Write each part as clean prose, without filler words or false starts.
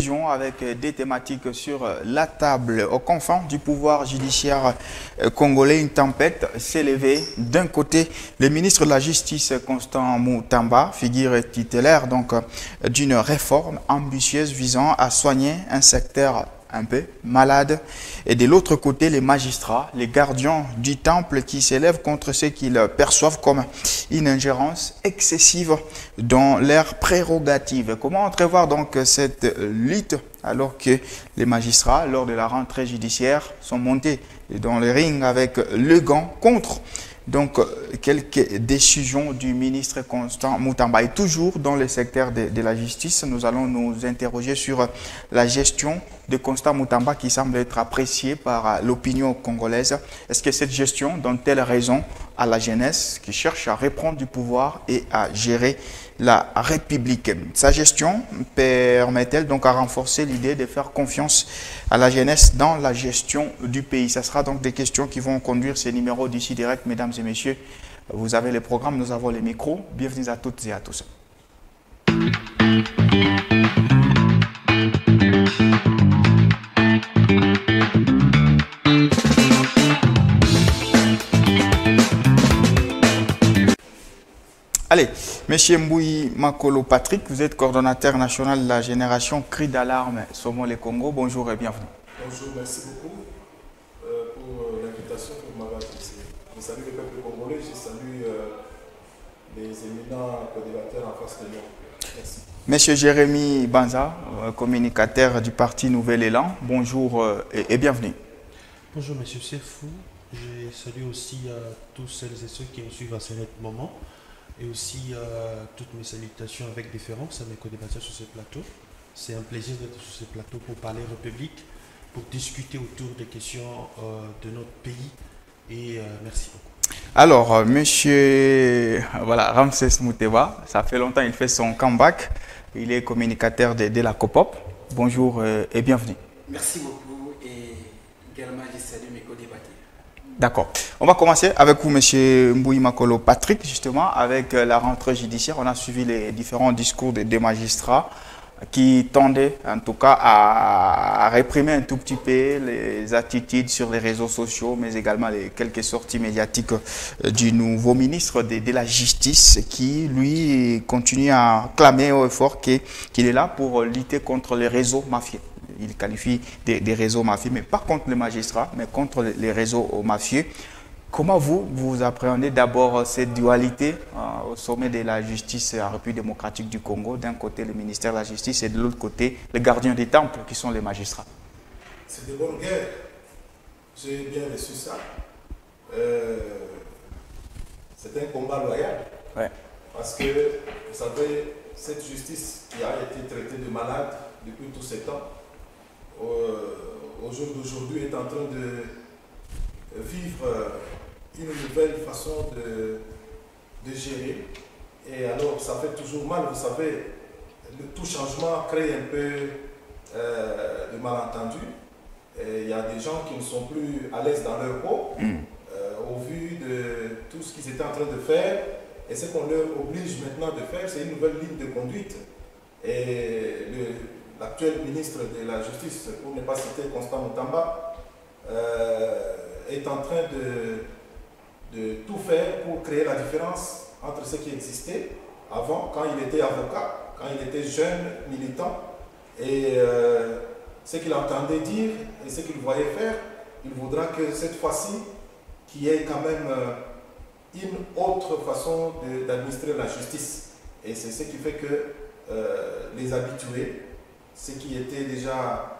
Avec des thématiques sur la table. Au confins du pouvoir judiciaire congolais, une tempête s'est levée. D'un côté, le ministre de la Justice, Constant Mutamba, figure titulaire d'une réforme ambitieuse visant à soigner un secteur un peu malade. Et de l'autre côté, les magistrats, les gardiens du temple qui s'élèvent contre ce qu'ils perçoivent comme une ingérence excessive dans leurs prérogatives. Comment entrevoir donc cette lutte alors que les magistrats, lors de la rentrée judiciaire, sont montés dans le ring avec le gant contre quelques décisions du ministre Constant Mutamba. Et toujours dans le secteur de la justice, nous allons nous interroger sur la gestion de Constant Mutamba qui semble être appréciée par l'opinion congolaise. Est-ce que cette gestion donne-t-elle raison à la jeunesse qui cherche à reprendre du pouvoir et à gérer la République? Sa gestion permet-elle donc à renforcer l'idée de faire confiance à la jeunesse dans la gestion du pays? Ce sera donc des questions qui vont conduire ces numéros d'ici direct, mesdames et messieurs. Vous avez les programmes, nous avons les micros. Bienvenue à toutes et à tous. Allez, Monsieur Mbouyi Makolo Patrick, vous êtes coordonnateur national de la génération Cri d'alarme Saumon le Congo. Bonjour et bienvenue. Bonjour, merci beaucoup pour l'invitation que vous m'avez adressée. Je salue le peuple congolais, je salue les éminents coordinateurs en face de nous. Merci. Monsieur Jérémy Banza, communicateur du parti Nouvel Élan, bonjour et bienvenue. Bonjour Monsieur Sefou, je salue aussi tous celles et ceux qui me suivent à ce moment. Et aussi toutes mes salutations avec déférence à mes co-débatteurs sur ce plateau. C'est un plaisir d'être sur ce plateau pour parler République, pour discuter autour des questions de notre pays. Et merci beaucoup. Alors, monsieur Ramsès Mouteba, ça fait longtemps qu'il fait son comeback. Il est communicateur de la COPOP. Bonjour et bienvenue. Merci beaucoup et également je salue mes co-débatteurs. D'accord. On va commencer avec vous, M. Mbouyi Makolo Patrick, justement, avec la rentrée judiciaire. On a suivi les différents discours des magistrats qui tendaient, en tout cas, à réprimer un tout petit peu les attitudes sur les réseaux sociaux, mais également les quelques sorties médiatiques du nouveau ministre de la Justice qui, lui, continue à clamer haut et fort qu'il est là pour lutter contre les réseaux mafieux. Il qualifie des réseaux mafieux, mais pas contre les magistrats, mais contre les réseaux mafieux. Comment vous appréhendez d'abord cette dualité au sommet de la justice en République démocratique du Congo? D'un côté, le ministère de la Justice et de l'autre côté, les gardiens des temples qui sont les magistrats. C'est de bonnes guerres. J'ai bien reçu ça. C'est un combat loyal. Ouais. Parce que, vous savez, cette justice qui a été traitée de malade depuis tous ces temps, au jour d'aujourd'hui est en train de vivre une nouvelle façon de gérer. Et alors ça fait toujours mal, vous savez, tout changement crée un peu de malentendus. Il y a des gens qui ne sont plus à l'aise dans leur peau au vu de tout ce qu'ils étaient en train de faire. Et ce qu'on leur oblige maintenant de faire, c'est une nouvelle ligne de conduite. Et l'actuel ministre de la Justice, pour ne pas citer Constant Mutamba, est en train de tout faire pour créer la différence entre ce qui existait avant, quand il était avocat, quand il était jeune militant, et ce qu'il entendait dire et ce qu'il voyait faire. Il voudra que cette fois-ci, qu'il y ait quand même une autre façon d'administrer la justice. Et c'est ce qui fait que les habitués, ceux qui étaient déjà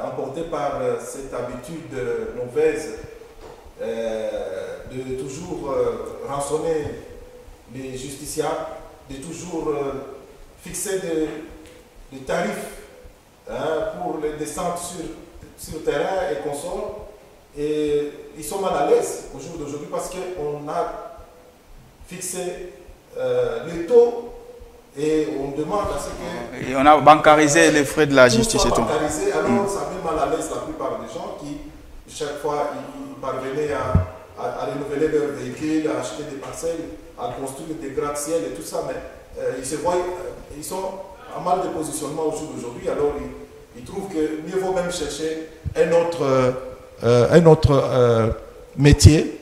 emportés par cette habitude mauvaise de toujours rançonner les justiciables, de toujours fixer des tarifs pour les descentes sur le terrain et consorts. Et ils sont mal à l'aise au jour d'aujourd'hui parce qu'on a fixé les taux. Et on demande à ce que... Et on a bancarisé les frais de la justice et tout. Bancarisé, alors ça met mal à l'aise la plupart des gens qui, chaque fois, ils parvenaient à renouveler leurs véhicules, à acheter des parcelles, à construire des gratte-ciel et tout ça. Mais ils se voient, ils sont en mal de positionnement au jour d'aujourd'hui, alors il trouve que mieux vaut même chercher un autre métier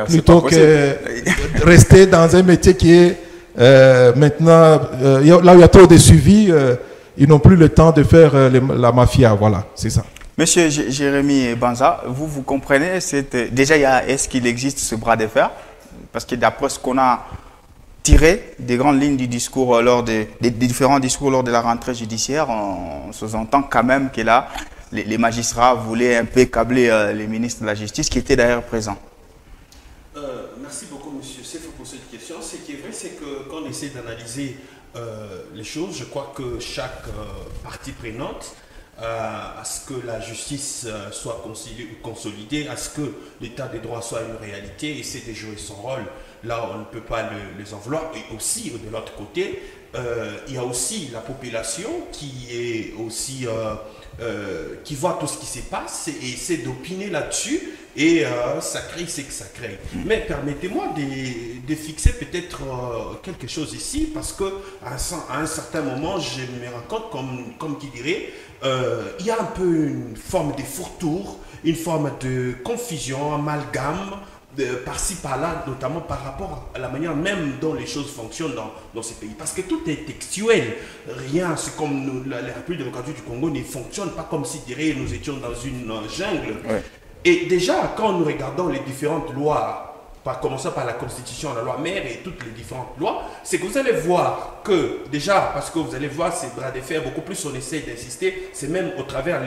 plutôt que rester dans un métier qui est maintenant, là où il y a trop de suivi, ils n'ont plus le temps de faire la mafia. Voilà, c'est ça. Monsieur Jérémy Banza, vous comprenez, déjà, est-ce qu'il existe ce bras de fer? Parce que d'après ce qu'on a tiré des grandes lignes du discours des différents discours lors de la rentrée judiciaire, on sous-entend quand même que là, les magistrats voulaient un peu câbler les ministres de la Justice qui étaient d'ailleurs présents. Merci beaucoup, monsieur Sefo, pour cette question. Ce qui est vrai, c'est que quand on essaie d'analyser les choses, je crois que chaque partie prenante, à ce que la justice soit consolidée, à ce que l'état des droits soit une réalité, essaie de jouer son rôle. Là, on ne peut pas les en vouloir. Et aussi, de l'autre côté, il y a aussi la population qui est aussi qui voit tout ce qui se passe et essaie d'opiner là-dessus, et ça crée ce que ça crée. Mais permettez-moi de fixer peut-être quelque chose ici, parce qu'à un certain moment, je me rends compte, comme qui dirait, il y a un peu une forme de fourre-tour, une forme de confusion, amalgame, par-ci par-là, notamment par rapport à la manière même dont les choses fonctionnent dans ces pays. Parce que tout est textuel. Rien, c'est comme la République démocratique du Congo ne fonctionne pas comme si, dirait, nous étions dans une jungle. Ouais. Et déjà, quand nous regardons les différentes lois, par commençant par la Constitution, la loi mère et toutes les différentes lois, c'est que vous allez voir que, déjà, parce que vous allez voir ces bras de fer, beaucoup plus on essaie d'insister, c'est même au travers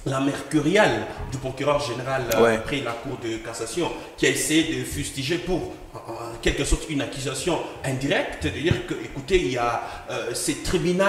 la mercuriale du procureur général après la Cour de cassation, qui a essayé de fustiger pour, en quelque sorte, une accusation indirecte, de dire que, écoutez, il y a ces tribunaux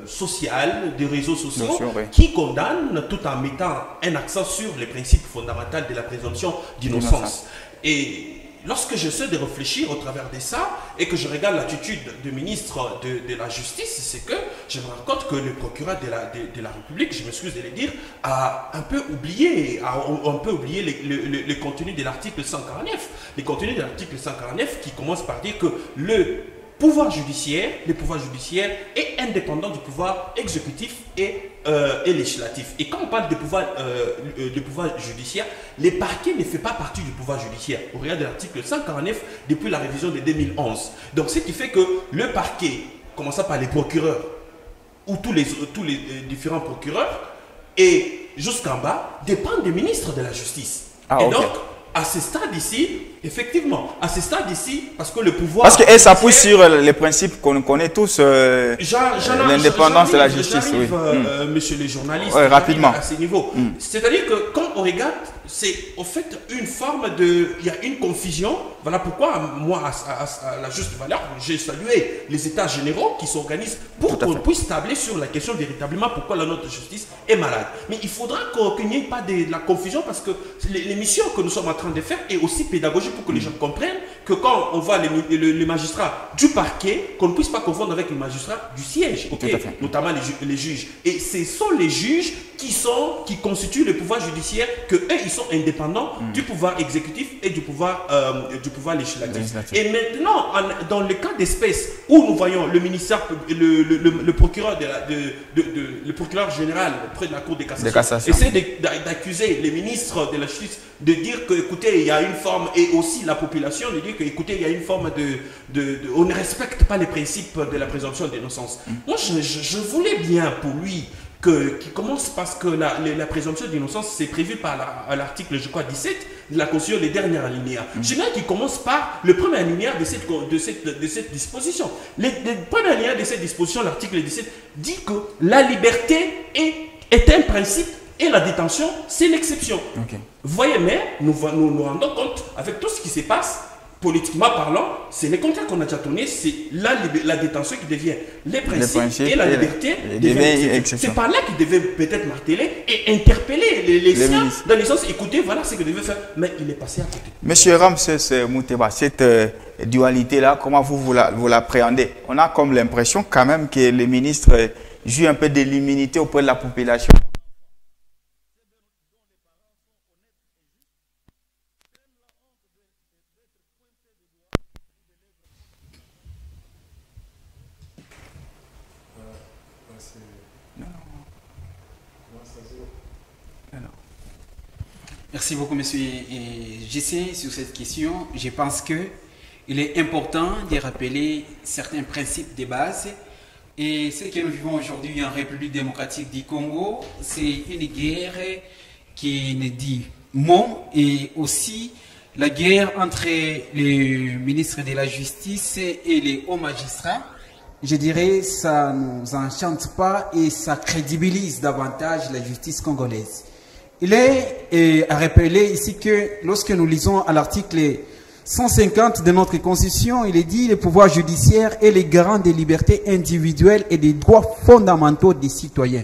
social, des réseaux sociaux, qui condamnent tout en mettant un accent sur les principes fondamentaux de la présomption d'innocence. Et lorsque j'essaie de réfléchir au travers de ça et que je regarde l'attitude du ministre de la Justice, c'est que je me rends compte que le procureur de la République, je m'excuse de le dire, a un peu oublié, le contenu de l'article 149. Le contenu de l'article 149 qui commence par dire que le pouvoir judiciaire est indépendant du pouvoir exécutif et législatif. Et quand on parle de pouvoir judiciaire, les parquets ne font pas partie du pouvoir judiciaire. Au regard de l'article 149 depuis la révision de 2011. Donc ce qui fait que le parquet, commençant par les procureurs, ou tous les différents procureurs, et jusqu'en bas, dépendent des ministres de la Justice. Et donc, à ce stade ici, effectivement, parce que le pouvoir... Parce qu'elle s'appuie sur les principes qu'on connaît tous, l'indépendance de la justice. Monsieur le journaliste, rapidement. À ce niveau. C'est-à-dire que quand on regarde, c'est au fait une forme de... Il y a une confusion. Voilà pourquoi, moi, à la juste valeur, j'ai salué les états généraux qui s'organisent pour qu'on puisse tabler sur la question véritablement pourquoi la notre justice est malade. Mais il faudra qu'il n'y ait pas de la confusion, parce que l'émission que nous sommes en train de faire est aussi pédagogique pour que les gens comprennent que quand on voit les magistrats du parquet, qu'on ne puisse pas confondre avec les magistrats du siège, notamment les juges. Et ce sont les juges qui constituent le pouvoir judiciaire, que eux, ils sont indépendants du pouvoir exécutif et du pouvoir législatif. Et maintenant, dans le cas d'espèce où nous voyons le ministère, le procureur le procureur général près de la Cour de cassation essaie d'accuser les ministres de la Justice de dire que, écoutez, il y a une forme, et aussi la population de dire que, écoutez, il y a une forme on ne respecte pas les principes de la présomption d'innocence. Moi, je voulais bien pour lui qui commence, parce que la présomption d'innocence, c'est prévu par l'article, je crois, 17 de la Constitution, les dernières alinéas. J'aimerais qu'il commence par le premier alinéa de cette disposition. Le premier alinéa de cette disposition, l'article 17, dit que la liberté est un principe et la détention, c'est l'exception. Vous voyez, mais nous rendons compte, avec tout ce qui se passe, politiquement parlant, c'est le contraire qu'on a déjà tourné, c'est la détention qui devient les principes et la liberté devient l'exception. C'est par là qu'il devait peut-être marteler et interpeller les siens, dans le sens, écoutez, voilà ce que devait faire, mais il est passé à côté. Monsieur Ramsès Mouteba, cette dualité-là, comment vous l'appréhendez? On a comme l'impression quand même que les ministres jouent un peu de l'immunité auprès de la population. Merci beaucoup, monsieur JC, sur cette question. Je pense qu'il est important de rappeler certains principes de base. Et ce que nous vivons aujourd'hui en République démocratique du Congo, c'est une guerre qui ne dit mot, et aussi la guerre entre les ministres de la Justice et les hauts magistrats. Je dirais ça ne nous enchante pas et ça crédibilise davantage la justice congolaise. Il est à rappeler ici que lorsque nous lisons à l'article 150 de notre Constitution, il est dit: le pouvoir judiciaire est le garant des libertés individuelles et des droits fondamentaux des citoyens.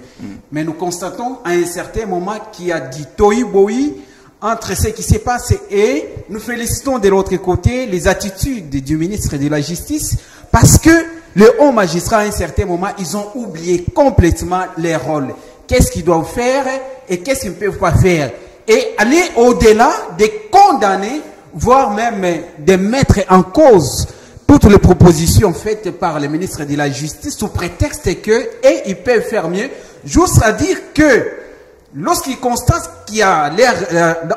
Mais nous constatons à un certain moment qu'il y a du tohu-bohu entre ce qui se passe, et nous félicitons de l'autre côté les attitudes du ministre de la Justice, parce que les hauts magistrats, à un certain moment, ils ont oublié complètement leur rôle. Qu'est-ce qu'ils doivent faire et qu'est-ce qu'ils ne peuvent pas faire. Et aller au-delà de condamner, voire même de mettre en cause toutes les propositions faites par le ministre de la Justice sous prétexte que ils peuvent faire mieux. Juste à dire que lorsqu'ils constatent qu'il y a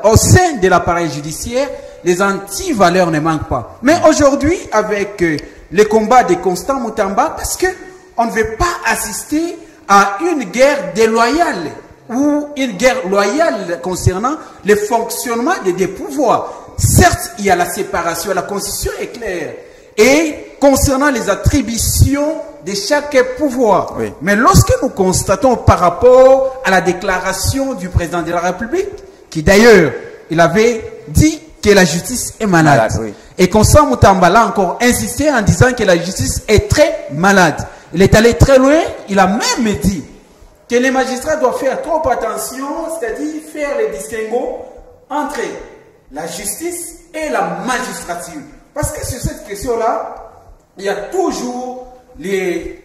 au sein de l'appareil judiciaire, les antivaleurs ne manquent pas. Mais aujourd'hui, avec le combat de Constant Mutamba, parce qu'on ne veut pas assister à une guerre déloyale ou une guerre loyale concernant le fonctionnement des pouvoirs. Certes, il y a la séparation, la Constitution est claire, et concernant les attributions de chaque pouvoir. Oui. Mais lorsque nous constatons par rapport à la déclaration du président de la République, qui d'ailleurs, il avait dit que la justice est malade. Oui. Et Constant Mutamba l'a encore insisté en disant que la justice est très malade. Il est allé très loin, il a même dit que les magistrats doivent faire trop attention, c'est-à-dire faire les distinguos entre la justice et la magistrature. Parce que sur cette question-là, il y a toujours les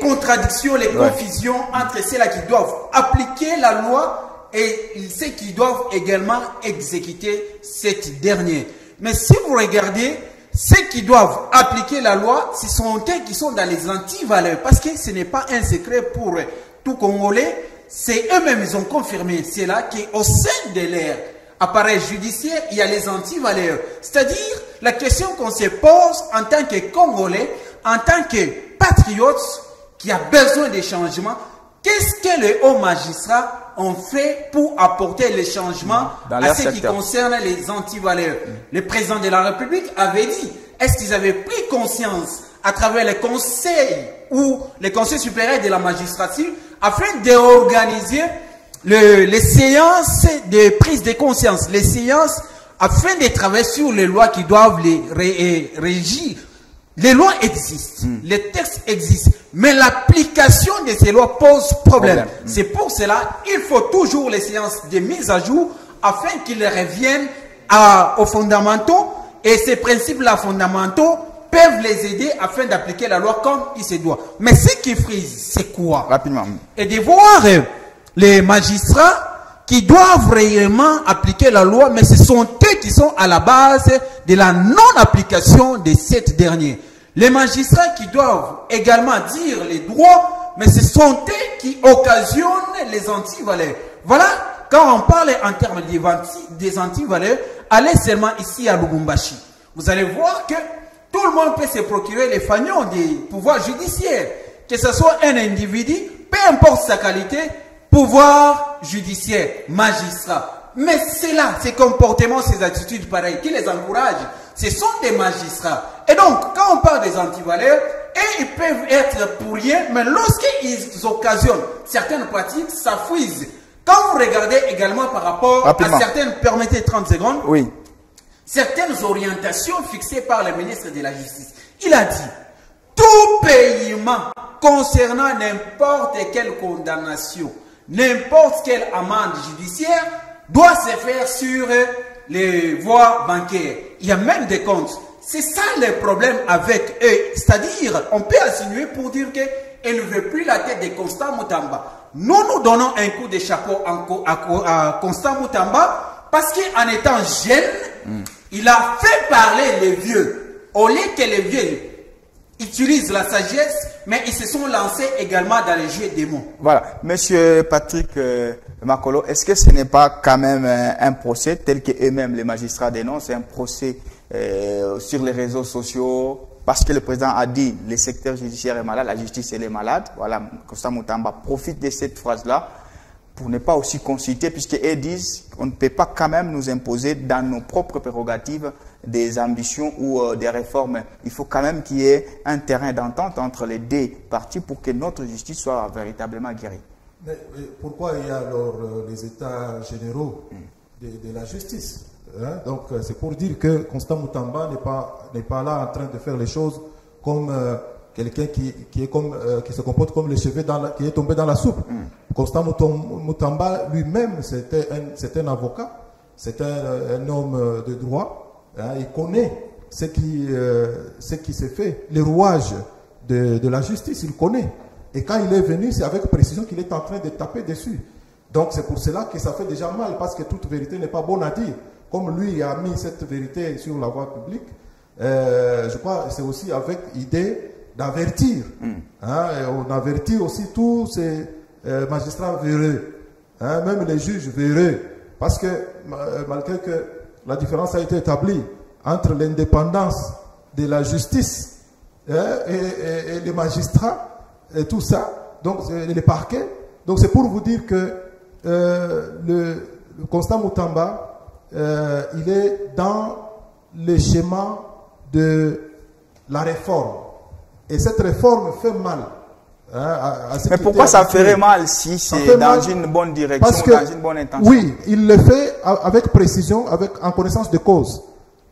contradictions, les confusions entre ceux-là qui doivent appliquer la loi et ceux qui doivent également exécuter cette dernière. Mais si vous regardez, ceux qui doivent appliquer la loi, ce sont eux qui sont dans les antivaleurs. Parce que ce n'est pas un secret pour tout Congolais, c'est eux-mêmes, ils ont confirmé cela, qu'au sein de leur appareil judiciaire, il y a les antivaleurs. C'est-à-dire, la question qu'on se pose en tant que Congolais, en tant que patriotes, qui a besoin de changements, qu'est-ce que les hauts magistrats ont fait pour apporter les changements à ce qui concerne les antivaleurs? Le président de la République avait dit, est-ce qu'ils avaient pris conscience à travers les conseils ou les conseils supérieurs de la magistrature afin d'organiser les séances de prise de conscience, les séances afin de travailler sur les lois qui doivent les régir. Les lois existent, les textes existent, mais l'application de ces lois pose problème. C'est pour cela qu'il faut toujours les séances de mise à jour afin qu'ils reviennent aux fondamentaux, et ces principes-là fondamentaux peuvent les aider afin d'appliquer la loi comme il se doit. Mais ce qui frise, c'est quoi? Rapidement. Et de voir les magistrats qui doivent réellement appliquer la loi, mais ce sont eux qui sont à la base de la non-application de cette dernière. Les magistrats qui doivent également dire les droits, mais ce sont eux qui occasionnent les antivaleurs. Voilà, quand on parle en termes des antivaleurs, allez seulement ici à Lubumbashi. Vous allez voir que tout le monde peut se procurer les fanions des pouvoirs judiciaires. Que ce soit un individu, peu importe sa qualité, pouvoir judiciaire, magistrat. Mais c'est là, ces comportements, ces attitudes pareilles, qui les encouragent. Ce sont des magistrats. Et donc, quand on parle des antivaleurs, ils peuvent être pour rien, mais lorsqu'ils occasionnent certaines pratiques, ça frise. Quand vous regardez également par rapport à certaines, permettez 30 secondes, oui, certaines orientations fixées par le ministre de la Justice, il a dit, tout paiement concernant n'importe quelle condamnation, n'importe quelle amende judiciaire, doit se faire sur les voies bancaires. Il y a même des comptes. C'est ça le problème avec eux. C'est-à-dire, on peut insinuer pour dire qu'elle ne veut plus la tête de Constant Mutamba. Nous donnons un coup de chapeau à Constant Mutamba parce qu'en étant jeune, il a fait parler les vieux. Au lieu que les vieux utilisent la sagesse, mais ils se sont lancés également dans les jeux des mots. Voilà. Monsieur Patrick Makolo, est-ce que ce n'est pas quand même un procès tel que eux-mêmes les magistrats dénoncent, un procès sur les réseaux sociaux, parce que le président a dit le secteur judiciaire est malade, la justice elle est malade. Voilà, Constant Moutamba profite de cette phrase-là pour ne pas aussi consulter, puisqu'ils disent qu'on ne peut pas quand même nous imposer dans nos propres prérogatives des ambitions ou des réformes. Il faut quand même qu'il y ait un terrain d'entente entre les deux parties pour que notre justice soit véritablement guérie. Mais pourquoi il y a alors les états généraux de la justice, hein? Donc c'est pour dire que Constant Moutamba n'est pas là en train de faire les choses comme quelqu'un qui se comporte comme les cheveux qui est tombé dans la soupe. Constant Moutamba lui-même, c'est un avocat, c'est un homme de droit, hein? Il connaît ce qui se fait, les rouages de la justice, il connaît. Et quand il est venu, c'est avec précision qu'il est en train de taper dessus. Donc c'est pour cela que ça fait déjà mal, parce que toute vérité n'est pas bonne à dire. Comme lui a mis cette vérité sur la voie publique, je crois que c'est aussi avec idée d'avertir. Hein, et on avertit aussi tous ces magistrats véreux, hein, même les juges véreux. Parce que malgré que la différence a été établie entre l'indépendance de la justice et les magistrats, et tout ça, donc les parquets. Donc c'est pour vous dire que le Constant Moutamba, il est dans le schéma de la réforme. Et cette réforme fait mal. Mais pourquoi ça ferait mal si c'est dans une bonne direction, dans une bonne intention? Oui, il le fait avec précision, en connaissance de cause.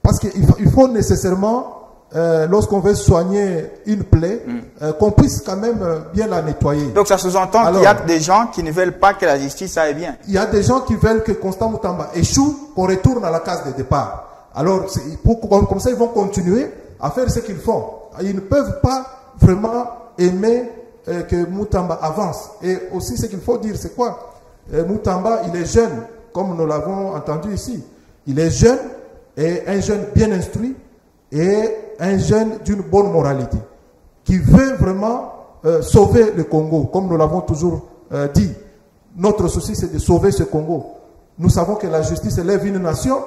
Parce qu'il faut nécessairement, lorsqu'on veut soigner une plaie, qu'on puisse quand même bien la nettoyer. Donc ça sous-entend qu'il y a des gens qui ne veulent pas que la justice aille bien. Il y a des gens qui veulent que Constant Moutamba échoue, qu'on retourne à la case de départ. Alors, comme ça, ils vont continuer à faire ce qu'ils font. Ils ne peuvent pas vraiment aimer que Moutamba avance. Et aussi, ce qu'il faut dire, c'est quoi? Moutamba, il est jeune, comme nous l'avons entendu ici. Il est jeune, et un jeune bien instruit, et un jeune d'une bonne moralité, qui veut vraiment sauver le Congo, comme nous l'avons toujours dit. Notre souci, c'est de sauver ce Congo. Nous savons que la justice élève une nation,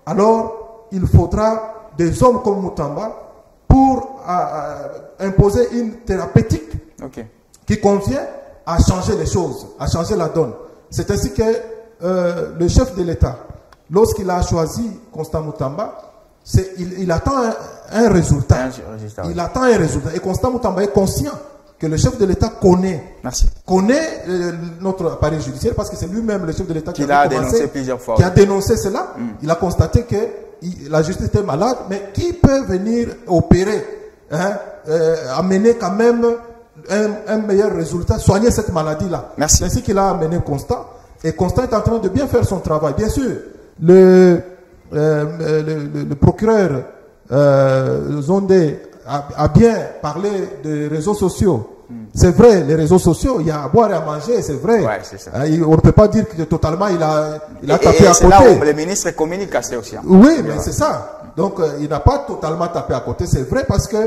alors il faudra des hommes comme Moutamba pour imposer une thérapeutique qui convient à changer les choses, à changer la donne. C'est ainsi que le chef de l'État, lorsqu'il a choisi Constant Moutamba, il attend un résultat. Il attend un résultat. Et Constant Moutamba est conscient que le chef de l'État connaît notre appareil judiciaire, parce que c'est lui-même le chef de l'État qui a dénoncé plusieurs fois. Qui a dénoncé cela. Il a constaté que la justice était malade, mais qui peut venir opérer, amener quand même un meilleur résultat, soigner cette maladie-là. C'est ainsi qu'il a amené Constant. Et Constant est en train de bien faire son travail. Bien sûr, le procureur Zondé a bien parlé des réseaux sociaux. C'est vrai, les réseaux sociaux, il y a à boire et à manger, c'est vrai. Ouais, c'est ça. On ne peut pas dire que totalement il a tapé à côté. Là où le ministre communique assez aussi. Oui, mais c'est ça. Donc il n'a pas totalement tapé à côté, c'est vrai, parce que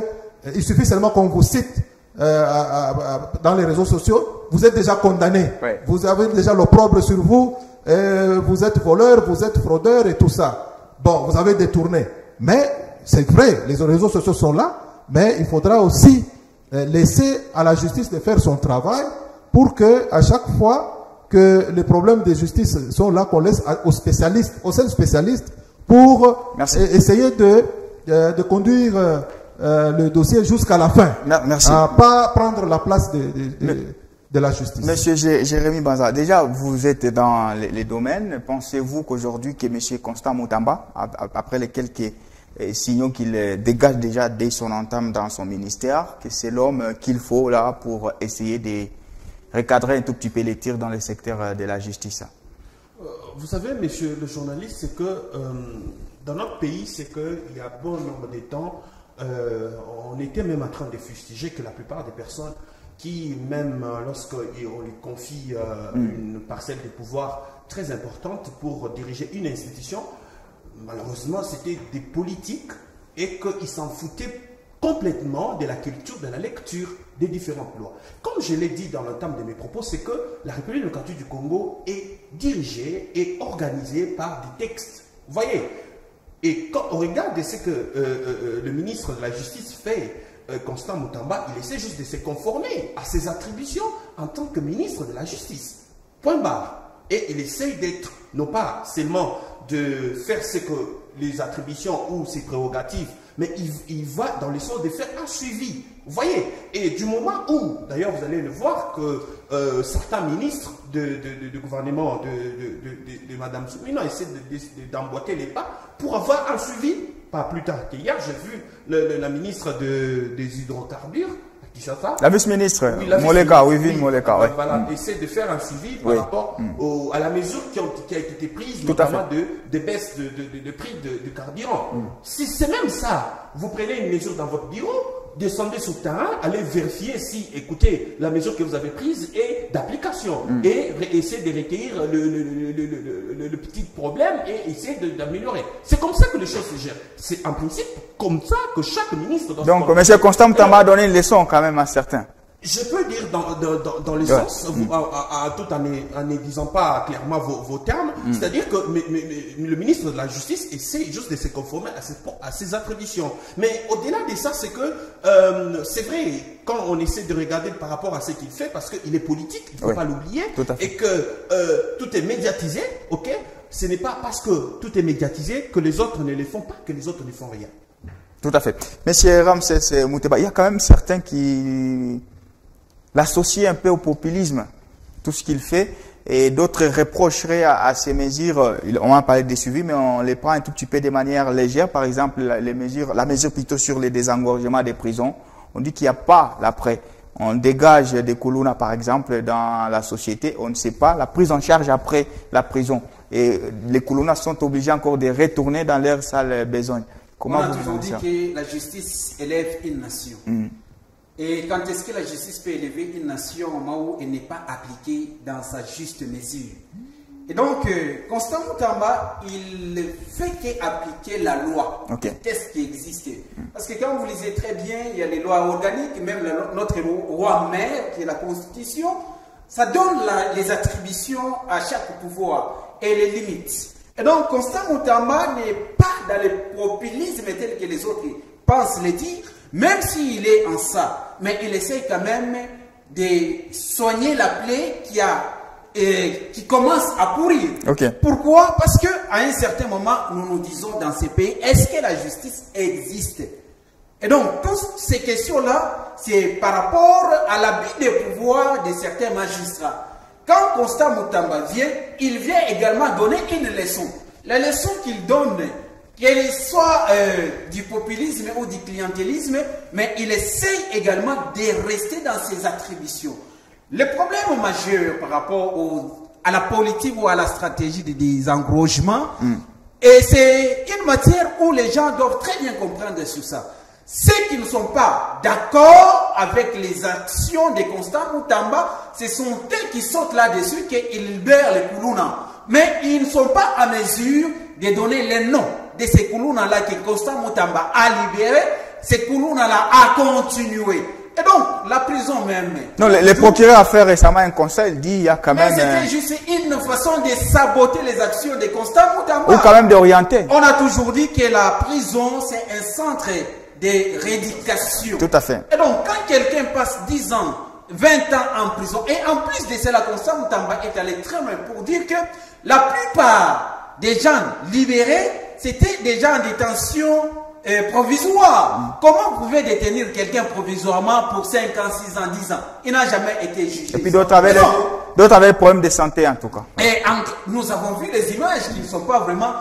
il suffit seulement qu'on vous cite dans les réseaux sociaux, vous êtes déjà condamné. Ouais. Vous avez déjà l'opprobre sur vous, vous êtes voleur, vous êtes fraudeur et tout ça. Bon, vous avez détourné. Mais c'est vrai, les réseaux sociaux sont là, mais il faudra aussi laisser à la justice de faire son travail pour que, à chaque fois que les problèmes de justice sont là, qu'on laisse aux spécialistes, aux seuls spécialistes, pour essayer de conduire le dossier jusqu'à la fin. Merci. Pas prendre la place de la justice. Monsieur Jérémy Banza, déjà vous êtes dans les domaines. Pensez-vous qu'aujourd'hui que monsieur Constant Moutamba, après les quelques signaux qu'il dégage déjà dès son entame dans son ministère, que c'est l'homme qu'il faut là pour essayer de recadrer un tout petit peu les tirs dans le secteur de la justice? Vous savez, monsieur le journaliste, c'est que dans notre pays, c'est qu'il y a bon nombre de temps, on était même en train de fustiger que la plupart des personnes qui, même lorsqu'on lui confie une parcelle de pouvoir très importante pour diriger une institution, malheureusement, c'était des politiques et qu'ils s'en foutaient complètement de la culture, de la lecture des différentes lois. Comme je l'ai dit dans l'entame de mes propos, c'est que la République démocratique du Congo est dirigée et organisée par des textes. Vous voyez? Et quand on regarde ce que le ministre de la Justice fait, Constant Mutamba, il essaie juste de se conformer à ses attributions en tant que ministre de la Justice. Point barre. Et il essaie d'être, non pas seulement de faire ce que les attributions ou ses prérogatives, mais il va dans le sens de faire un suivi. Vous voyez? Et du moment où, d'ailleurs vous allez le voir, que certains ministres du gouvernement de Mme Soumina essaient d'emboîter les pas pour avoir un suivi. Pas plus tard qu'hier, j'ai vu la ministre des hydrocarbures, la vice-ministre, oui, Moleka, oui, Moleka. Oui. Voilà, essaie de faire un suivi par rapport à la mesure qui a été prise, notamment de baisse de prix de carburant. Si c'est même ça, vous prenez une mesure dans votre bureau, descendez sur le terrain, allez vérifier si, écoutez, la mesure que vous avez prise est d'application et essayez de recueillir le petit problème et essayez d'améliorer. C'est comme ça que les choses se gèrent. C'est en principe comme ça que chaque ministre... Donc, M. Constant Mutamba a donné une leçon quand même à certains. Je peux dire dans le sens, tout en ne disant pas clairement vos termes, c'est-à-dire que le ministre de la Justice essaie juste de se conformer à ses attributions. Mais au-delà de ça, c'est que c'est vrai, quand on essaie de regarder par rapport à ce qu'il fait, parce qu'il est politique, il ne faut pas l'oublier, et que tout est médiatisé, ok? Ce n'est pas parce que tout est médiatisé que les autres ne le font pas, que les autres ne font rien. Tout à fait. Monsieur Ramsès Muteba, il y a quand même certains qui l'associent un peu au populisme, tout ce qu'il fait, et d'autres reprocheraient à ces mesures, on va parler des suivis, mais on les prend un tout petit peu de manière légère, par exemple la mesure plutôt sur les désengorgements des prisons, on dit qu'il n'y a pas l'après. On dégage des Kuluna, par exemple, dans la société, on ne sait pas la prise en charge après la prison. Et les Kuluna sont obligés encore de retourner dans leur salle besogne. Comment on a toujours dit que la justice élève une nation. Et quand est-ce que la justice peut élever une nation au moment où elle n'est pas appliquée dans sa juste mesure? Et donc, Constant Mutamba, il fait qu'appliquer la loi, le texte qui existe. Parce que quand vous lisez très bien, il y a les lois organiques, même notre roi mère, qui est la Constitution, ça donne les attributions à chaque pouvoir et les limites. Et donc, Constant Mutamba n'est pas dans le populisme tel que les autres pensent le dire, même s'il est en ça, mais il essaie quand même de soigner la plaie qui commence à pourrir. Pourquoi? Parce qu'à un certain moment, nous nous disons dans ces pays, est-ce que la justice existe? Et donc, toutes ces questions-là, c'est par rapport à l'abus de pouvoir de certains magistrats. Quand Constant Mutamba vient, il vient également donner une leçon. La leçon qu'il donne, qu'elle soit du populisme ou du clientélisme, mais il essaye également de rester dans ses attributions. Le problème majeur par rapport à la politique ou à la stratégie des désengorgements, et c'est une matière où les gens doivent très bien comprendre sur ça. Ceux qui ne sont pas d'accord avec les actions de Constant Mutamba, ce sont eux qui sautent là-dessus, qu'ils libèrent les Kuluna. Mais ils ne sont pas à mesure de donner les noms de ces Kuluna-là que Constant Mutamba a libérés, ces Kuluna-là a continué. Et donc, la prison même... Non, le procureur a fait récemment un conseil, il dit il y a quand même... Mais c'était juste une façon de saboter les actions de Constant Mutamba. Ou quand même d'orienter. On a toujours dit que la prison, c'est un centre de rééducation. Tout à fait. Et donc, quand quelqu'un passe 10 ans, 20 ans en prison, et en plus de cela, Constant Mutamba est allé très loin pour dire que la plupart des gens libérés, c'était des gens en détention provisoire. Comment vous pouvez détenir quelqu'un provisoirement pour 5 ans, 6 ans, 10 ans? Il n'a jamais été jugé. Et puis d'autres avaient des problèmes de santé en tout cas. Et nous avons vu les images qui ne sont pas vraiment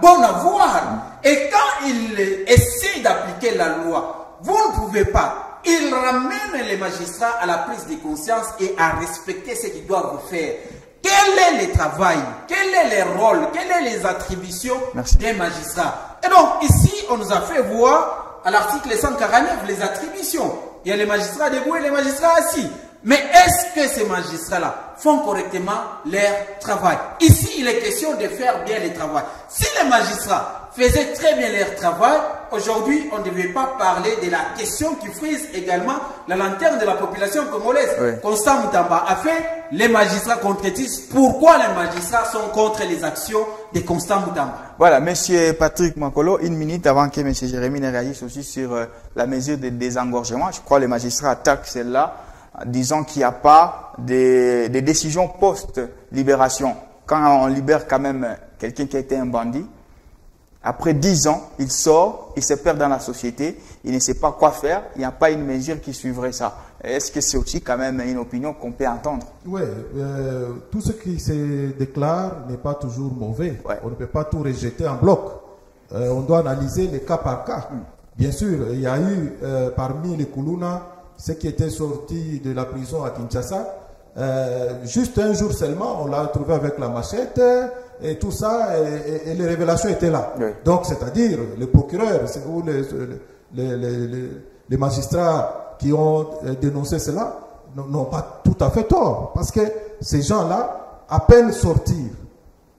bonnes à voir. Et quand il essaie d'appliquer la loi, vous ne pouvez pas. Il ramène les magistrats à la prise de conscience et à respecter ce qu'ils doivent faire. Quel est le travail? Quel est le rôle? Quelles sont les attributions des magistrats? Et donc, ici, on nous a fait voir, à l'article 149, les attributions. Il y a les magistrats debout et les magistrats assis. Mais est-ce que ces magistrats-là font correctement leur travail? Ici, il est question de faire bien le travail. Si les magistrats faisaient très bien leur travail. Aujourd'hui, on ne devait pas parler de la question qui frise également la lanterne de la population congolaise. Oui. Constant Moutamba a fait les magistrats contredisent. Pourquoi les magistrats sont contre les actions de Constant Moutamba? Voilà, monsieur Patrick Makolo, une minute avant que monsieur Jérémy ne réagisse aussi sur la mesure de désengorgement. Je crois que les magistrats attaquent celle-là, disant qu'il n'y a pas de décisions post-libération. Quand on libère quand même quelqu'un qui a été un bandit, après 10 ans, il sort, il se perd dans la société, il ne sait pas quoi faire, il n'y a pas une mesure qui suivrait ça. Est-ce que c'est aussi quand même une opinion qu'on peut entendre? Oui, tout ce qui se déclare n'est pas toujours mauvais. Ouais. On ne peut pas tout rejeter en bloc. On doit analyser les cas par cas. Bien sûr, il y a eu parmi les Koulouna, ceux qui étaient sortis de la prison à Kinshasa, juste un jour seulement, on l'a trouvé avec la machette, et tout ça, et les révélations étaient là. Oui. Donc, c'est-à-dire, le procureur ou les magistrats qui ont dénoncé cela n'ont pas tout à fait tort. Parce que ces gens-là, à peine sortir,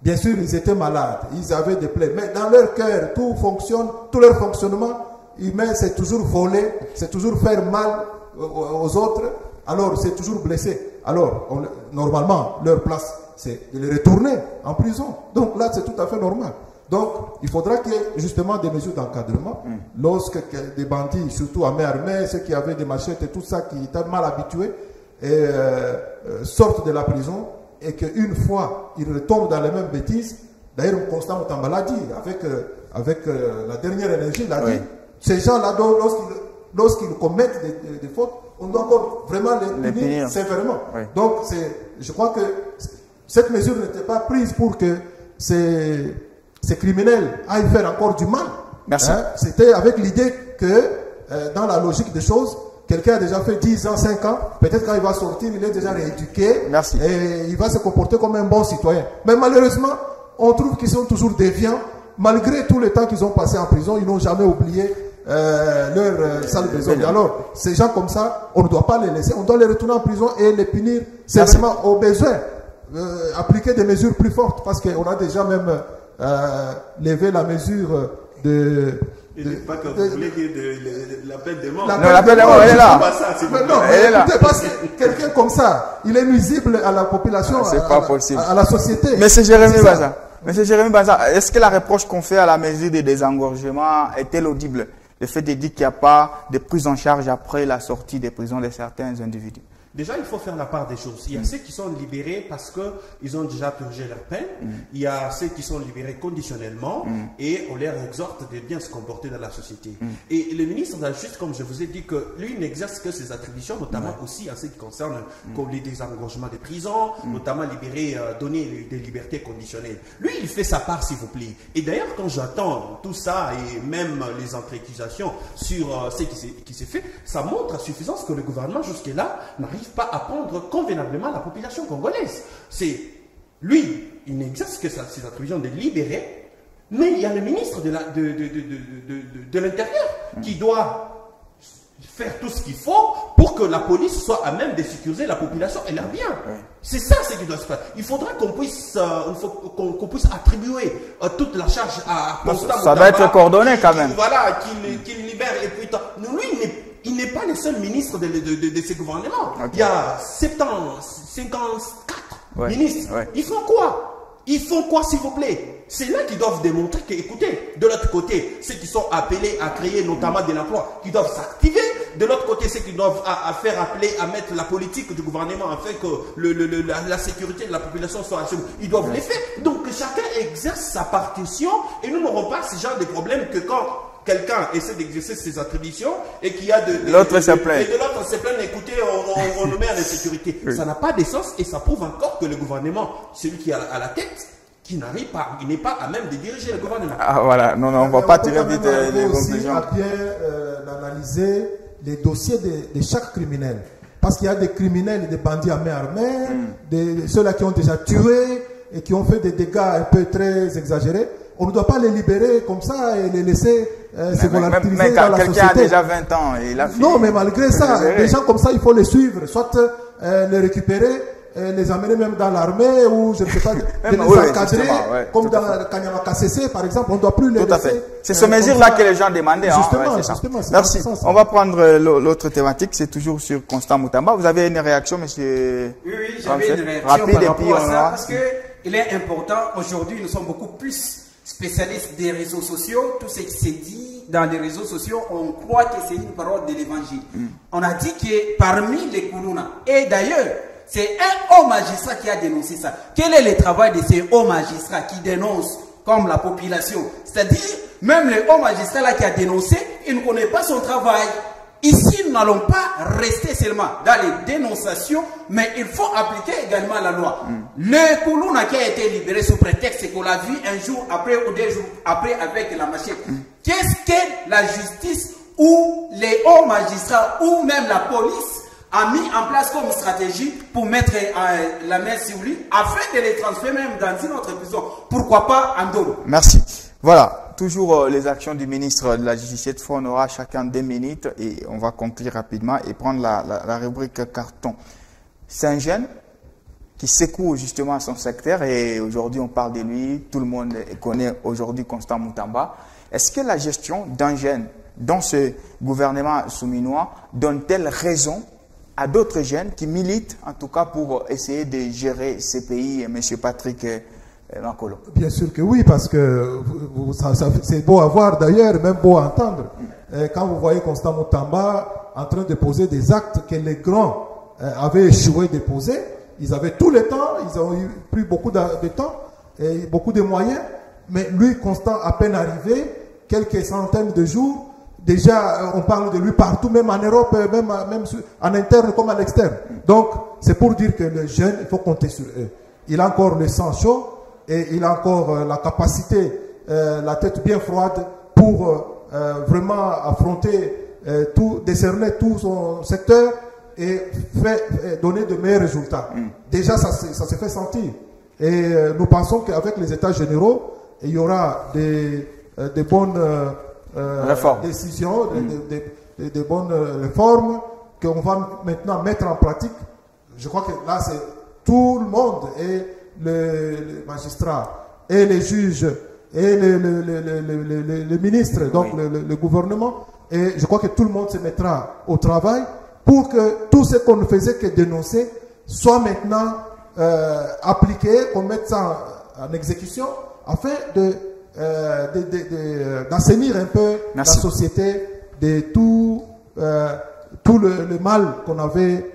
bien sûr, ils étaient malades, ils avaient des plaies, mais dans leur cœur, tout fonctionne, tout leur fonctionnement humain, c'est toujours voler, c'est toujours faire mal aux autres, alors c'est toujours blessé. Alors, normalement, leur place, c'est de les retourner en prison. Donc là, c'est tout à fait normal. Donc, il faudra qu'il y ait justement des mesures d'encadrement. Lorsque des bandits, surtout à main armée, ceux qui avaient des machettes et tout ça, qui étaient mal habitués, sortent de la prison, et qu'une fois, ils retombent dans les mêmes bêtises. D'ailleurs, Constant Moutamba l'a dit, avec la dernière énergie, il a dit, ces gens-là, lorsqu'ils commettent des fautes, on doit encore vraiment les punir sévèrement. Oui. Donc, je crois que cette mesure n'était pas prise pour que ces criminels aillent faire encore du mal. Merci. Hein? C'était avec l'idée que, dans la logique des choses, quelqu'un a déjà fait 10 ans, 5 ans, peut-être quand il va sortir, il est déjà rééduqué. Merci. Et il va se comporter comme un bon citoyen. Mais malheureusement, on trouve qu'ils sont toujours déviants. Malgré tout le temps qu'ils ont passé en prison, ils n'ont jamais oublié leur sale besogne. Alors, ces gens comme ça, on ne doit pas les laisser, on doit les retourner en prison et les punir sévèrement au besoin. Appliquer des mesures plus fortes, parce qu'on a déjà même levé la mesure de... pas que vous voulez dire la peine de mort. Non, la peine de mort, elle est là. Non, elle est là. Parce que quelqu'un comme ça, il est nuisible à la population, à la société. Monsieur Jérémy Baza, Monsieur Jérémy Baza, est-ce que la reproche qu'on fait à la mesure de désengorgement est-elle audible? Le fait de dire qu'il n'y a pas de prise en charge après la sortie des prisons de certains individus? Déjà, il faut faire la part des choses. Il y a ceux qui sont libérés parce qu'ils ont déjà purgé leur peine. Il y a ceux qui sont libérés conditionnellement et on leur exhorte de bien se comporter dans la société. Et le ministre de la Justice, comme je vous ai dit, que lui n'exerce que ses attributions, notamment aussi en ce qui concerne comme les désengorgements des prisons, notamment libérer, donner des libertés conditionnelles. Lui, il fait sa part, s'il vous plaît. Et d'ailleurs, quand j'attends tout ça et même les accusations sur ce qui s'est fait, ça montre à suffisance que le gouvernement, jusque-là, n'arrive pas à prendre convenablement la population congolaise. C'est lui, il n'exerce que ses attributions de libérer, mais il y a le ministre de l'Intérieur qui doit faire tout ce qu'il faut pour que la police soit à même de sécuriser la population et leurs biens. C'est ça ce qui doit se passer. Il faudra qu'on puisse, attribuer toute la charge à Constant. Ça doit être coordonné quand même. Voilà, qu'il libère et puis lui, il n'est pas le seul ministre de ce gouvernement. Okay. Il y a 54 ministres. Ils font quoi? Ils font quoi, s'il vous plaît? C'est là qu'ils doivent démontrer que, écoutez, de l'autre côté, ceux qui sont appelés à créer notamment de l'emploi, qui doivent s'activer. De l'autre côté, ceux qui doivent faire appeler à mettre la politique du gouvernement afin que la sécurité de la population soit assurée. Ils doivent les faire. Donc, que chacun exerce sa partition et nous n'aurons pas ce genre de problème que quand quelqu'un essaie d'exercer ses attributions et qu'il y a l'autre se plaint. Et de l'autre se plaint, écoutez, on nous met en insécurité. Ça n'a pas de sens et ça prouve encore que le gouvernement, celui qui est à la tête, qui n'arrive pas, il n'est pas à même de diriger le gouvernement. Ah voilà, non, on ne va pas tirer vite les conclusions. On bien analyser les dossiers de chaque criminel. Parce qu'il y a des criminels et des bandits à main armée, ceux-là qui ont déjà tué et qui ont fait des dégâts un peu très exagérés. On ne doit pas les libérer comme ça et les laisser se volatiliser dans la société. Quelqu'un a déjà 20 ans et il a fini. Non, mais malgré ça, des gens comme ça, il faut les suivre, soit les récupérer les amener même dans l'armée ou je ne sais pas, de les encadrer, comme dans Kanyama KCC par exemple, on ne doit plus les laisser. Tout à fait. C'est ce mesure-là que les gens demandaient. Justement, merci. On va prendre l'autre thématique, c'est toujours sur Constant Moutamba. Vous avez une réaction, monsieur? Oui, j'avais une réaction rapide par rapport à ça, parce qu'il est important, aujourd'hui nous sommes beaucoup plus spécialistes des réseaux sociaux, tout ce qui s'est dit dans les réseaux sociaux, on croit que c'est une parole de l'évangile. On a dit que parmi les Koulouna, et d'ailleurs, c'est un haut magistrat qui a dénoncé ça. Quel est le travail de ces hauts magistrats qui dénoncent comme la population? C'est-à-dire, même le haut magistrat là qui a dénoncé, il ne connaît pas son travail. Ici, nous n'allons pas rester seulement dans les dénonciations, mais il faut appliquer également la loi. Le Koulouna qui a été libéré sous prétexte qu'on l'a vu un jour après ou 2 jours après avec la machette. Qu'est-ce que la justice ou les hauts magistrats ou même la police a mis en place comme stratégie pour mettre la main sur lui afin de les transférer même dans une autre prison? Pourquoi pas en Dolo? Merci. Voilà. Toujours les actions du ministre de la Justice. Cette fois, on aura chacun 2 minutes et on va conclure rapidement et prendre la rubrique carton. C'est un jeune qui secoue justement son secteur et aujourd'hui on parle de lui. Tout le monde connaît aujourd'hui Constant Moutamba. Est-ce que la gestion d'un jeune dans ce gouvernement souminois donne-t-elle raison à d'autres jeunes qui militent en tout cas pour essayer de gérer ces pays, M. Patrick Makolo? Bien sûr que oui, parce que c'est beau à voir d'ailleurs, même beau à entendre. Quand vous voyez Constant Moutamba en train de poser des actes que les grands avaient échoué de poser, ils avaient tout le temps, ils ont pris beaucoup de temps et beaucoup de moyens, mais lui, Constant, à peine arrivé, quelques centaines de jours, déjà on parle de lui partout, même en Europe, même en interne comme à l'externe. Donc, c'est pour dire que les jeunes, il faut compter sur eux. Il a encore le sang chaud, et il a encore la capacité, la tête bien froide pour vraiment affronter décerner tout son secteur et donner de meilleurs résultats. Déjà, ça se fait sentir. Et nous pensons qu'avec les États généraux, il y aura des bonnes décisions, des bonnes réformes qu'on va maintenant mettre en pratique. Je crois que là, c'est tout le monde et les magistrats et les juges et les ministres, donc le gouvernement, et je crois que tout le monde se mettra au travail pour que tout ce qu'on ne faisait que dénoncer soit maintenant appliqué, qu'on mette ça en exécution afin d'assainir un peu la société de tout le mal qu'on avait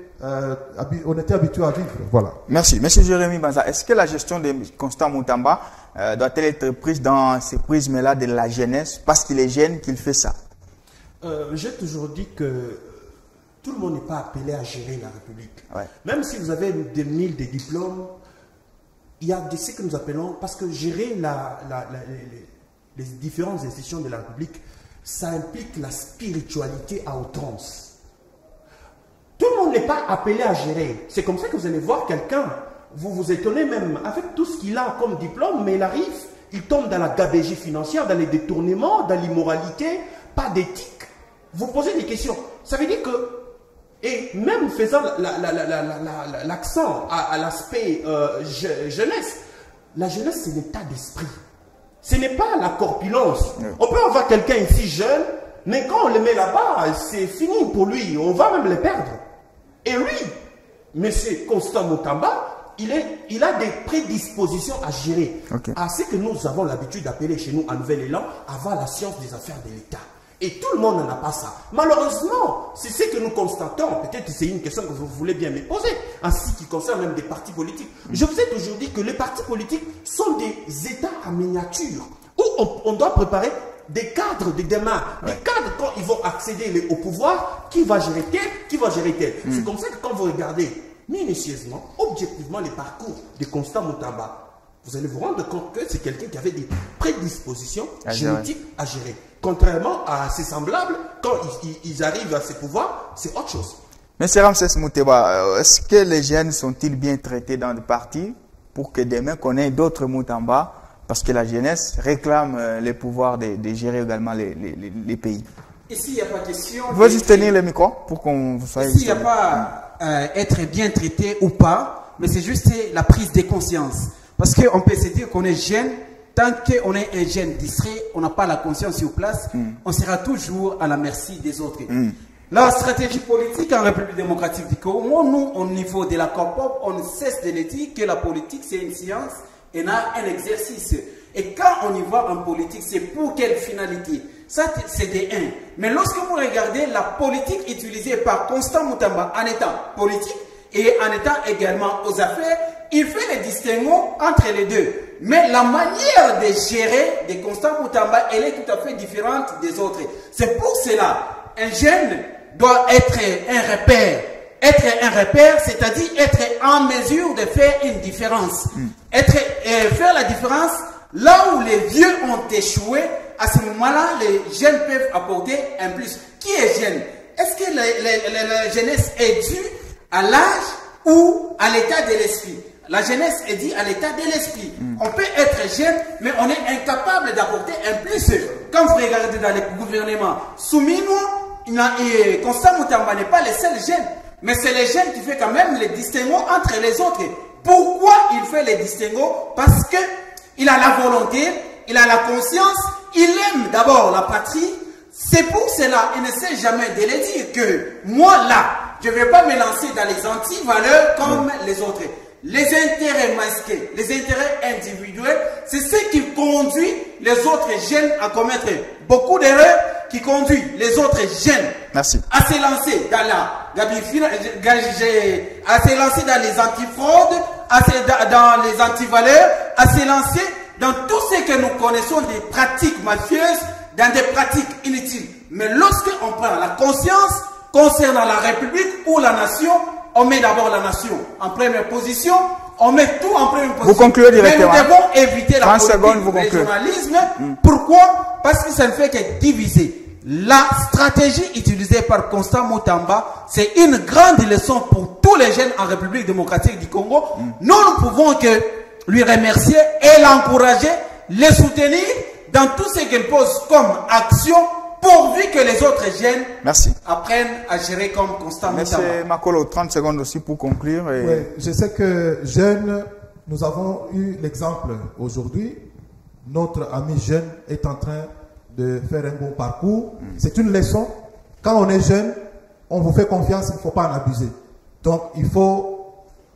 on était habitué à vivre. Voilà. Merci. Monsieur Jérémy Banza, est-ce que la gestion de Constant Moutamba doit-elle être prise dans ces prismes-là de la jeunesse, parce qu'il est jeune qu'il fait ça? J'ai toujours dit que tout le monde n'est pas appelé à gérer la République. Ouais. Même si vous avez des 1000 de diplômes, il y a ce que nous appelons, parce que gérer les différentes institutions de la République, ça implique la spiritualité à outrance. Tout le monde n'est pas appelé à gérer. C'est comme ça que vous allez voir quelqu'un, vous vous étonnez même, avec tout ce qu'il a comme diplôme, mais il arrive, il tombe dans la gabegie financière, dans les détournements, dans l'immoralité, pas d'éthique. Vous posez des questions. Ça veut dire que, et même faisant l'accent à l'aspect jeunesse, la jeunesse c'est l'état d'esprit. Ce n'est pas la corpulence. On peut avoir quelqu'un ici jeune, mais quand on le met là-bas, c'est fini pour lui. On va même le perdre. Et lui, M. Constant Moutamba, il a des prédispositions à gérer. Okay. À ce que nous avons l'habitude d'appeler chez nous en Nouvel-Élan, avoir la science des affaires de l'État. Et tout le monde n'en a pas ça. Malheureusement, c'est ce que nous constatons. Peut-être que c'est une question que vous voulez bien me poser, en ce qui concerne même des partis politiques. Je vous ai toujours dit que les partis politiques sont des États en miniature, où on doit préparer des cadres de demain, des cadres quand ils vont accéder au pouvoir, qui va gérer tel, qui va gérer tel. C'est comme ça que quand vous regardez minutieusement, objectivement les parcours de Constant Moutamba, vous allez vous rendre compte que c'est quelqu'un qui avait des prédispositions génétiques à gérer. Contrairement à ses semblables, quand ils arrivent à ses pouvoirs, c'est autre chose. Monsieur Ramsès Mouteba, est-ce que les jeunes sont-ils bien traités dans le parti pour que demain qu'on ait d'autres Moutamba? Parce que la jeunesse réclame les pouvoirs de gérer également les pays. Ici, il n'y a pas question. Vous pouvez juste tenir le micro pour qu'on vous soit. Ici, il n'y a pas être bien traité ou pas. mais c'est juste la prise de conscience. Parce qu'on peut se dire qu'on est jeune, tant qu'on est un jeune distrait, on n'a pas la conscience sur place, on sera toujours à la merci des autres. La stratégie politique en République démocratique du Congo, nous, au niveau de la COPOP, on ne cesse de le dire que la politique, c'est une science et non un exercice. Et quand on y va en politique, c'est pour quelle finalité? Ça, c'est des 1. Mais lorsque vous regardez la politique utilisée par Constant Moutamba en étant politique et en étant également aux affaires, il fait le distinguo entre les deux. Mais la manière de gérer de Constant Moutamba, elle est tout à fait différente des autres. C'est pour cela, un jeune doit être un repère. Être un repère, c'est-à-dire être en mesure de faire une différence. Faire la différence là où les vieux ont échoué. À ce moment-là, les jeunes peuvent apporter un plus. Qui est jeune? Est-ce que la jeunesse est due à l'âge ou à l'état de l'esprit? La jeunesse est due à l'état de l'esprit. On peut être jeune, mais on est incapable d'apporter un plus. Quand vous regardez dans le gouvernement, Souminoua, Constant Moutamba n'est pas le seul jeune, mais c'est les jeunes qui fait quand même les distinguos entre les autres. Pourquoi il fait les distinguos? Parce que il a la volonté, il a la conscience, il aime d'abord la patrie. C'est pour cela, il ne sait jamais de le dire que moi là, je ne vais pas me lancer dans les anti-valeurs comme les autres. Les intérêts masqués, les intérêts individuels, c'est ce qui conduit les autres jeunes à commettre beaucoup d'erreurs, qui conduit les autres jeunes à se lancer dans à se lancer dans les antifraudes, dans les antivaleurs, à se lancer dans tout ce que nous connaissons des pratiques mafieuses, dans des pratiques inutiles. Mais lorsqu'on prend la conscience concernant la République ou la nation, on met d'abord la nation en première position, on met tout en première position. Vous concluez directement. Mais nous devons éviter la politique, le régionalisme. Pourquoi? Parce que ça ne fait que diviser. La stratégie utilisée par Constant Moutamba, c'est une grande leçon pour tous les jeunes en République démocratique du Congo. Nous ne pouvons que lui remercier et l'encourager, les soutenir dans tout ce qu'il pose comme action, pourvu que les autres jeunes apprennent à gérer comme Constant Moutamba. Monsieur Makolo, 30 secondes aussi pour conclure. Oui, je sais que jeunes, nous avons eu l'exemple aujourd'hui. Notre ami jeune est en train de faire un bon parcours. C'est une leçon. Quand on est jeune, on vous fait confiance, il ne faut pas en abuser. Donc, il faut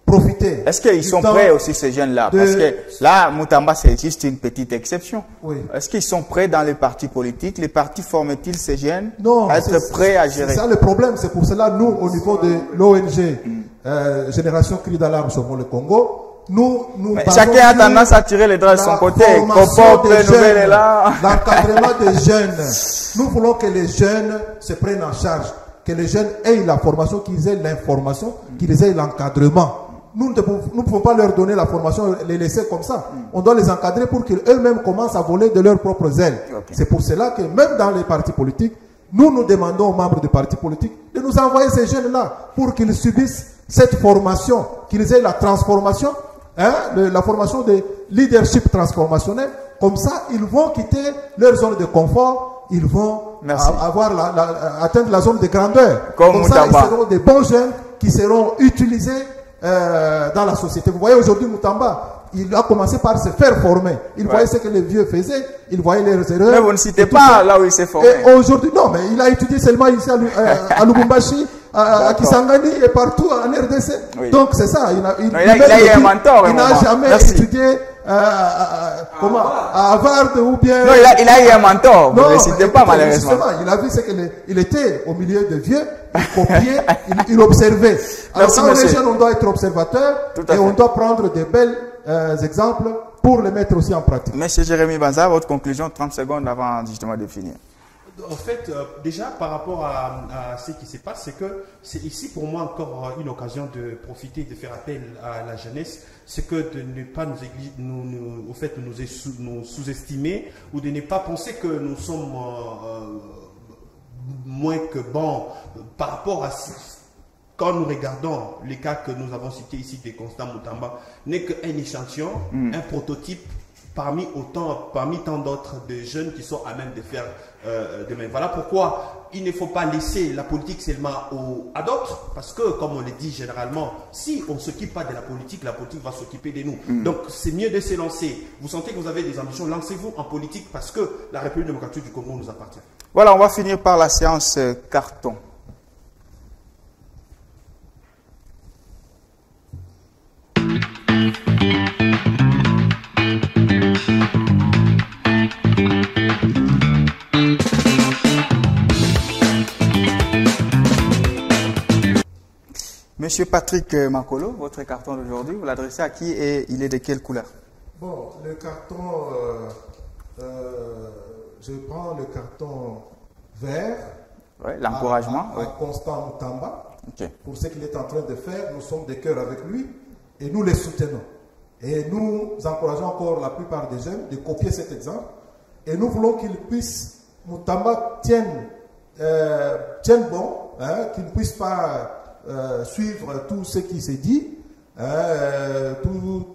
profiter. Est-ce qu'ils sont prêts aussi, ces jeunes-là? Parce que là, Moutamba, c'est juste une petite exception. Oui. Est-ce qu'ils sont prêts dans les partis politiques? Les partis forment-ils ces jeunes à être prêts à gérer? C'est ça le problème. C'est pour cela, nous, au niveau de l'ONG, Génération Cri d'alarme Sauvons le Congo, chacun a tendance à tirer les draps de son côté. L'encadrement des jeunes. Nous voulons que les jeunes se prennent en charge, que les jeunes aient la formation, qu'ils aient l'information, qu'ils aient l'encadrement. Nous ne pouvons pas leur donner la formation, les laisser comme ça. On doit les encadrer pour qu'eux-mêmes commencent à voler de leurs propres ailes. C'est pour cela que même dans les partis politiques, nous demandons aux membres des partis politiques de nous envoyer ces jeunes-là pour qu'ils subissent cette formation, qu'ils aient la transformation. La formation de leadership transformationnel, comme ça, ils vont quitter leur zone de confort, ils vont atteindre la zone de grandeur. Comme ça, ils seront des bons jeunes qui seront utilisés dans la société. Vous voyez aujourd'hui Moutamba, il a commencé par se faire former. Il voyait ce que les vieux faisaient, il voyait leurs erreurs. Mais vous ne citez pas là où il s'est formé. Et aujourd'hui, non, mais il a étudié seulement ici à Lubumbashi, à Kisangani et partout en RDC. Oui. Donc c'est ça. Il a eu un mentor. Il n'a jamais étudié à Harvard ou bien. Non, il a eu un mentor. Vous ne le citez pas malheureusement. Il a vu ce qu'il était au milieu de vieux. Il copiait, il observait. Alors quand on est jeune, on doit être observateur et on doit prendre des bels exemples pour les mettre aussi en pratique. Monsieur Jérémy Banza, votre conclusion, 30 secondes avant justement de finir. En fait, déjà par rapport à ce qui se passe, c'est que c'est ici pour moi encore une occasion de profiter, de faire appel à la jeunesse, c'est que de ne pas nous sous-estimer ou de ne pas penser que nous sommes moins que bons par rapport à quand nous regardons les cas que nous avons cités ici de Constant Moutamba, n'est qu'un échantillon, un prototype parmi tant d'autres de jeunes qui sont à même de faire de même. Voilà pourquoi il ne faut pas laisser la politique seulement à d'autres, parce que, comme on le dit généralement, si on ne s'occupe pas de la politique va s'occuper de nous. Donc, c'est mieux de se lancer. Vous sentez que vous avez des ambitions, lancez-vous en politique, parce que la République démocratique du Congo nous appartient. Voilà, on va finir par la séance carton. Monsieur Patrick Makolo, votre carton d'aujourd'hui, vous l'adressez à qui et il est de quelle couleur? Bon, le carton, je prends le carton vert. Ouais, l'encouragement. À Constant Moutamba. Okay. Pour ce qu'il est en train de faire, nous sommes de cœur avec lui et nous les soutenons. Et nous encourageons encore la plupart des jeunes de copier cet exemple. Et nous voulons qu'ils puissent, Moutamba tienne bon, hein, qu'ils ne puissent pas suivre tout ce qui s'est dit,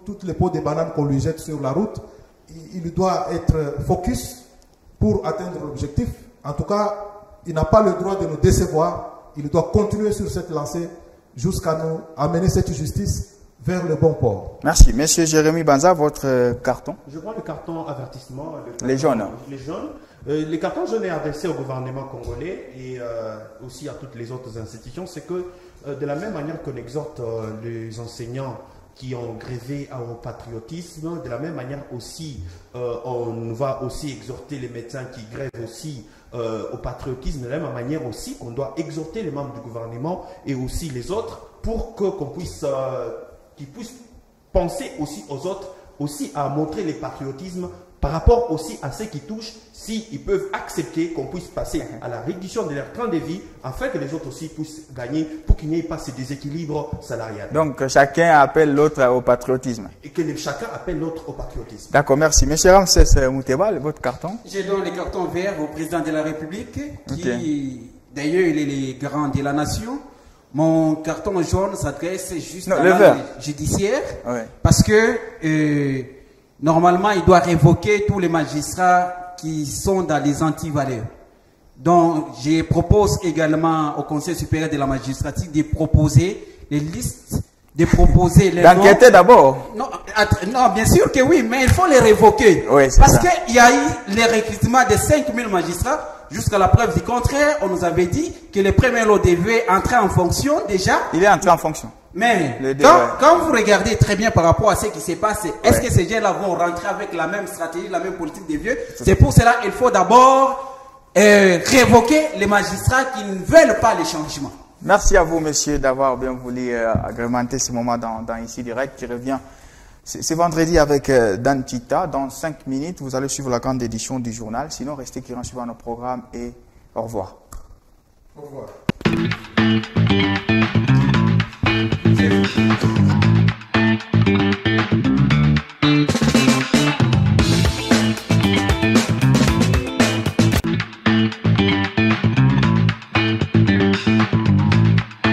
toutes les pots de bananes qu'on lui jette sur la route. Il doit être focus pour atteindre l'objectif. En tout cas, il n'a pas le droit de nous décevoir. Il doit continuer sur cette lancée jusqu'à nous amener cette justice vers le bon port. Merci. Monsieur Jérémy Banza, votre carton? Je prends le carton avertissement. Les jaunes. Les jaunes. Les cartons jaunes est adressé au gouvernement congolais et aussi à toutes les autres institutions. C'est que de la même manière qu'on exhorte les enseignants qui ont grévé au patriotisme, de la même manière aussi, on va aussi exhorter les médecins qui grèvent aussi au patriotisme, de la même manière aussi qu'on doit exhorter les membres du gouvernement et aussi les autres pour qu'on puisse, qu'ils puissent penser aussi aux autres, aussi à montrer le patriotisme par rapport aussi à ceux qui touchent, s'ils peuvent accepter qu'on puisse passer à la réduction de leur train de vie, afin que les autres aussi puissent gagner, pour qu'il n'y ait pas ce déséquilibre salarial. Donc, chacun appelle l'autre au patriotisme. Et que chacun appelle l'autre au patriotisme. D'accord, merci. Monsieur Ramsès Mouteba, votre carton? J'ai donné le carton vert au président de la République, qui, d'ailleurs, il est le garant de la nation. Mon carton jaune s'adresse juste à la judiciaire, parce que normalement, il doit révoquer tous les magistrats qui sont dans les antivaleurs. Donc, je propose également au Conseil supérieur de la magistrature de proposer les listes, de proposer les d'enquêter d'abord. Non, bien sûr que oui, mais il faut les révoquer. Oui, parce qu'il y a eu les recrutements de 5000 magistrats. Jusqu'à la preuve du contraire, on nous avait dit que le premier lot devait entrer en fonction déjà. Il est entré en fonction. Mais quand vous regardez très bien par rapport à ce qui s'est passé, est-ce que ces gens-là vont rentrer avec la même stratégie, la même politique des vieux? C'est pour cela qu'il faut d'abord révoquer les magistrats qui ne veulent pas les changements. Merci à vous, monsieur, d'avoir bien voulu agrémenter ce moment dans Ici Direct qui revient. C'est vendredi avec Dan Tita. Dans 5 minutes, vous allez suivre la grande édition du journal. Sinon, restez qui suivant nos programmes et au revoir. Au revoir.